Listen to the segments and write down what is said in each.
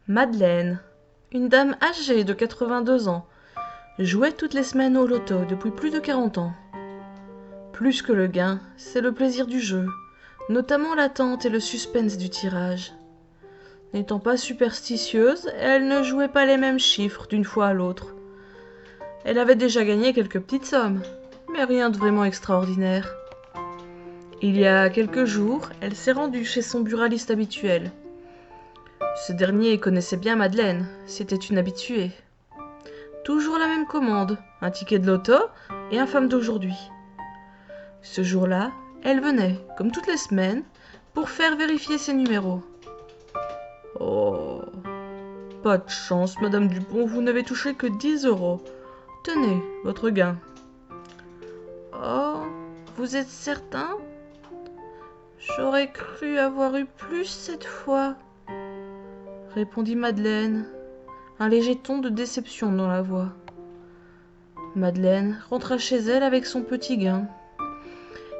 Madeleine, une dame âgée de 82 ans, jouait toutes les semaines au loto depuis plus de 40 ans. Plus que le gain, c'est le plaisir du jeu, notamment l'attente et le suspense du tirage. N'étant pas superstitieuse, elle ne jouait pas les mêmes chiffres d'une fois à l'autre. Elle avait déjà gagné quelques petites sommes, mais rien de vraiment extraordinaire. Il y a quelques jours, elle s'est rendue chez son buraliste habituel. Ce dernier connaissait bien Madeleine, c'était une habituée. Toujours la même commande, un ticket de loto et un femme d'aujourd'hui. Ce jour-là, elle venait, comme toutes les semaines, pour faire vérifier ses numéros. Oh, pas de chance, Madame Dupont, vous n'avez touché que 10 €. Tenez, votre gain. Oh, vous êtes certain ? J'aurais cru avoir eu plus cette fois, répondit Madeleine, un léger ton de déception dans la voix. Madeleine rentra chez elle avec son petit gain.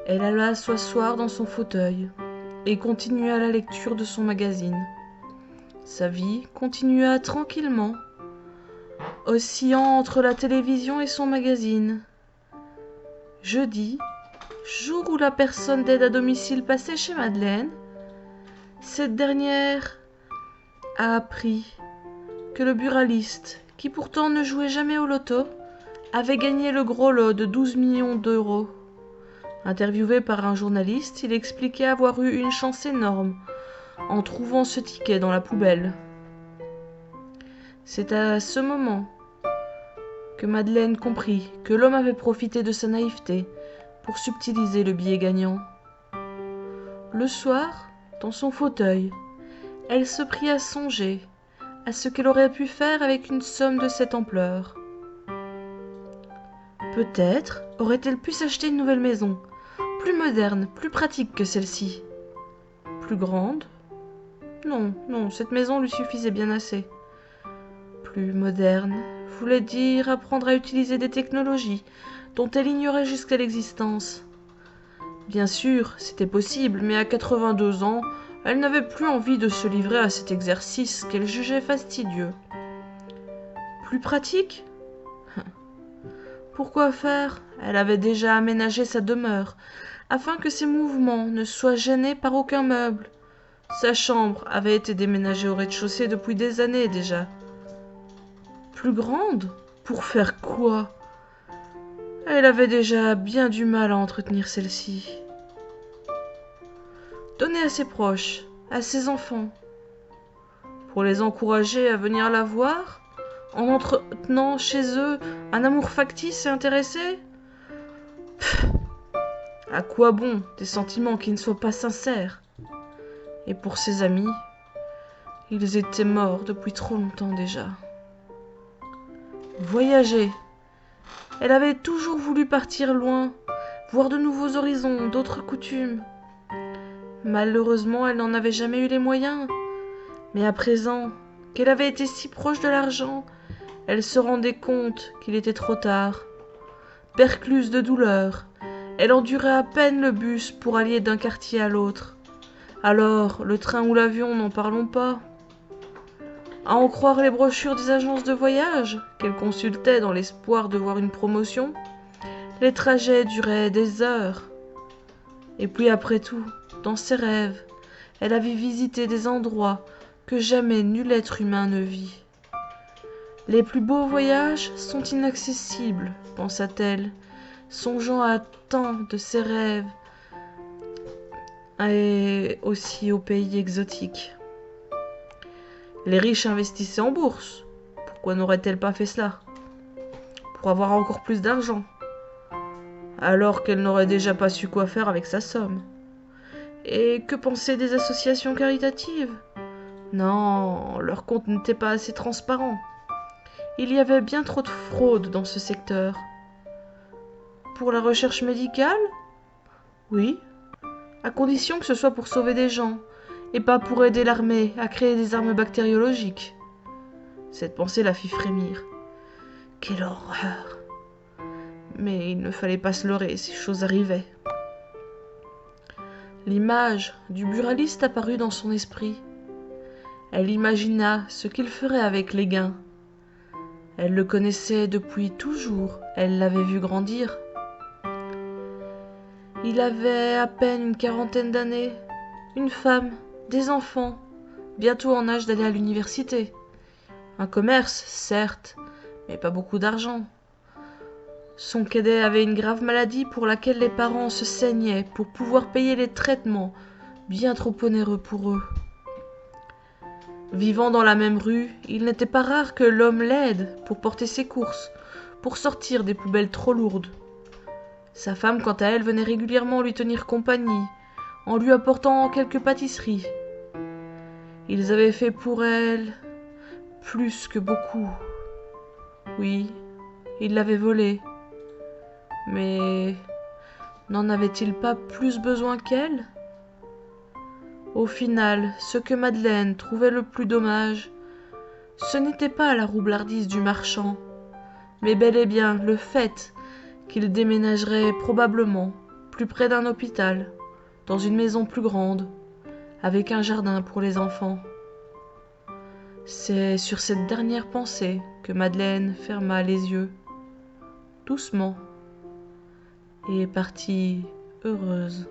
Elle alla s'asseoir dans son fauteuil et continua la lecture de son magazine. Sa vie continua tranquillement, oscillant entre la télévision et son magazine. Jeudi, jour où la personne d'aide à domicile passait chez Madeleine, cette dernière a appris que le buraliste, qui pourtant ne jouait jamais au loto, avait gagné le gros lot de 12 millions d'euros. Interviewé par un journaliste, il expliquait avoir eu une chance énorme en trouvant ce ticket dans la poubelle. C'est à ce moment que Madeleine comprit que l'homme avait profité de sa naïveté pour subtiliser le billet gagnant. Le soir, dans son fauteuil, elle se prit à songer à ce qu'elle aurait pu faire avec une somme de cette ampleur. Peut-être aurait-elle pu s'acheter une nouvelle maison, plus moderne, plus pratique que celle-ci. Plus grande ? Non, cette maison lui suffisait bien assez. Plus moderne voulait dire apprendre à utiliser des technologies dont elle ignorait jusqu'à l'existence. Bien sûr, c'était possible, mais à 82 ans, elle n'avait plus envie de se livrer à cet exercice qu'elle jugeait fastidieux. Plus pratique ? Pourquoi faire ? Elle avait déjà aménagé sa demeure, afin que ses mouvements ne soient gênés par aucun meuble. Sa chambre avait été déménagée au rez-de-chaussée depuis des années déjà. Plus grande ? Pour faire quoi ? Elle avait déjà bien du mal à entretenir celle-ci. Donner à ses proches, à ses enfants, pour les encourager à venir la voir, en entretenant chez eux un amour factice et intéressé ? Pff, à quoi bon des sentiments qui ne soient pas sincères ? Et pour ses amis, ils étaient morts depuis trop longtemps déjà. Voyager. Elle avait toujours voulu partir loin, voir de nouveaux horizons, d'autres coutumes. Malheureusement, elle n'en avait jamais eu les moyens. Mais à présent, qu'elle avait été si proche de l'argent, elle se rendait compte qu'il était trop tard. Percluse de douleur, elle endurait à peine le bus pour allier d'un quartier à l'autre. Alors, le train ou l'avion, n'en parlons pas. À en croire les brochures des agences de voyage, qu'elle consultait dans l'espoir de voir une promotion, les trajets duraient des heures. Et puis après tout, dans ses rêves, elle avait visité des endroits que jamais nul être humain ne vit. Les plus beaux voyages sont inaccessibles, pensa-t-elle, songeant à tant de ses rêves et aussi aux pays exotiques. Les riches investissaient en bourse. Pourquoi n'aurait-elle pas fait cela ? Pour avoir encore plus d'argent, alors qu'elle n'aurait déjà pas su quoi faire avec sa somme. Et que pensaient des associations caritatives ? Non, leur compte n'était pas assez transparent. Il y avait bien trop de fraude dans ce secteur. Pour la recherche médicale ? Oui, à condition que ce soit pour sauver des gens, et pas pour aider l'armée à créer des armes bactériologiques. Cette pensée la fit frémir. Quelle horreur ! Mais il ne fallait pas se leurrer, ces choses arrivaient. L'image du buraliste apparut dans son esprit. Elle imagina ce qu'il ferait avec les gains. Elle le connaissait depuis toujours, elle l'avait vu grandir. Il avait à peine une quarantaine d'années, une femme, des enfants, bientôt en âge d'aller à l'université. Un commerce, certes, mais pas beaucoup d'argent. Son cadet avait une grave maladie pour laquelle les parents se saignaient pour pouvoir payer les traitements, bien trop onéreux pour eux. Vivant dans la même rue, il n'était pas rare que l'homme l'aide pour porter ses courses, pour sortir des poubelles trop lourdes. Sa femme, quant à elle, venait régulièrement lui tenir compagnie, en lui apportant quelques pâtisseries. Ils avaient fait pour elle plus que beaucoup. Oui, il l'avait volée. Mais n'en avait-il pas plus besoin qu'elle ? Au final, ce que Madeleine trouvait le plus dommage, ce n'était pas la roublardise du marchand, mais bel et bien le fait qu'il déménagerait probablement plus près d'un hôpital, dans une maison plus grande, avec un jardin pour les enfants. C'est sur cette dernière pensée que Madeleine ferma les yeux, doucement, et partit heureuse.